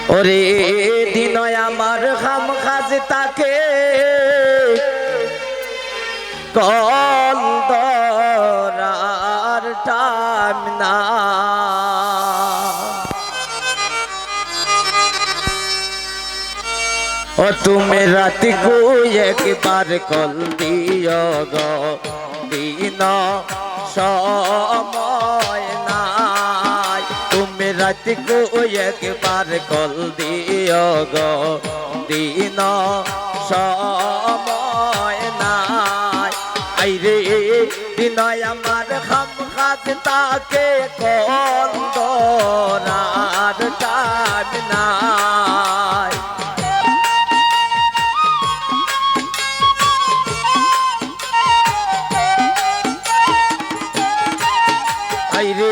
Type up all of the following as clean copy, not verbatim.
ওরে দিনয় আমার খাম খাজ তাকে কন্দরার টাইম না ও তুমি রাতি কো একবার কল দিও গো দিন সময় নাই তুমি রাতি কো একবার কল দিও গো দিন সময় নাই আইরে দিনয় আমার খাম খাজ তাকে কন্দরার টাইম নাই আইরে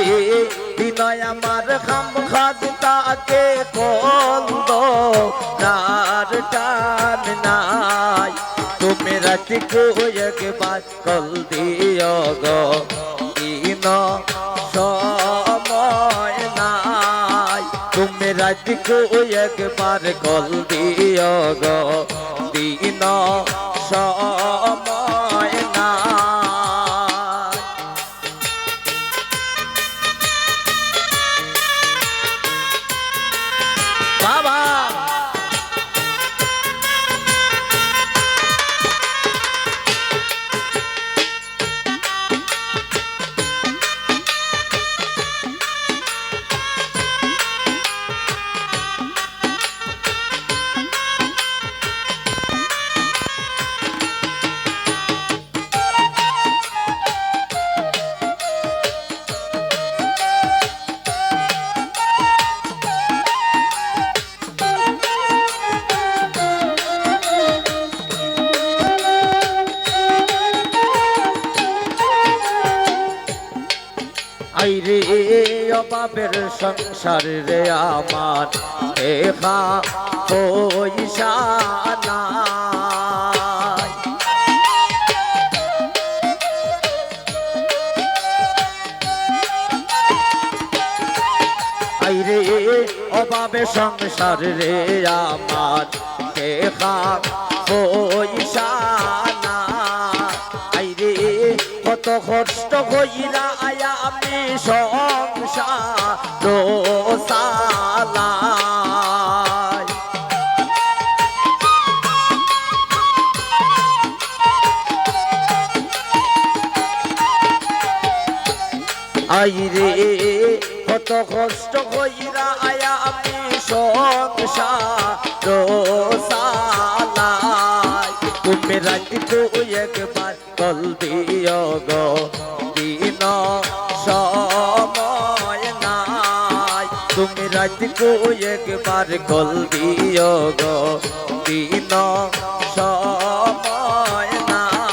দিনয় আমার খাম খাজ তাকে কন্দরার টাইম নাই তুমি রাতি কো একবার কল দিও গো দিন সময় নাই তুমি রাতি কো একবার কল দিও গো দিন সময় নাই বাবা আইরে অভাবের সংসার রে আমার দেখা পয়সা নাই আইরে অভাবের সংসার রে আমার দেখা পয়সা নাই আইরে কত কষ্ট হইরা আয়া আমি সংসার সালাই আইরে কত কষ্ট হইরা আয়া আমি সংসার সালাই তুমি রাতি কো একবার কল দিও গো দিন সময় নাই তুমি রাতি কো একবার কল দিও গো দিন সময় নাই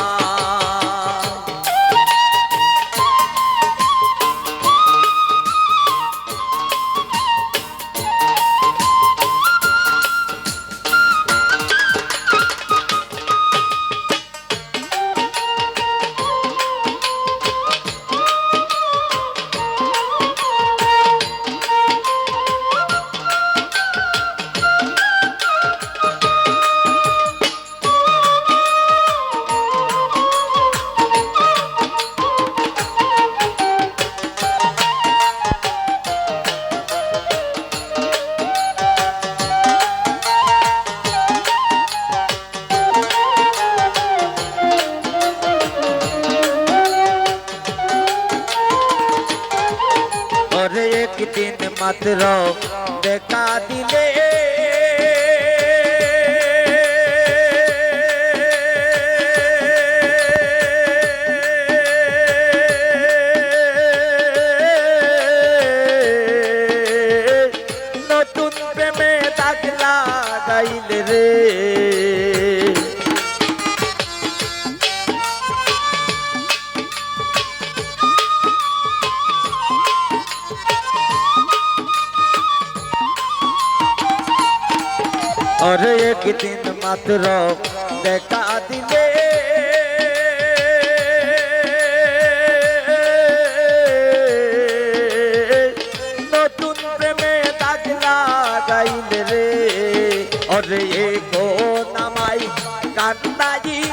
একদিন মাত্র দেখা দিলে নতুন প্রেমে দাগ লাগাইলে রে और एक दिन मात्र देखा दिले নতুন প্রেমে দাগ লাগাই রে ওরে কোন আমায় কান্দাই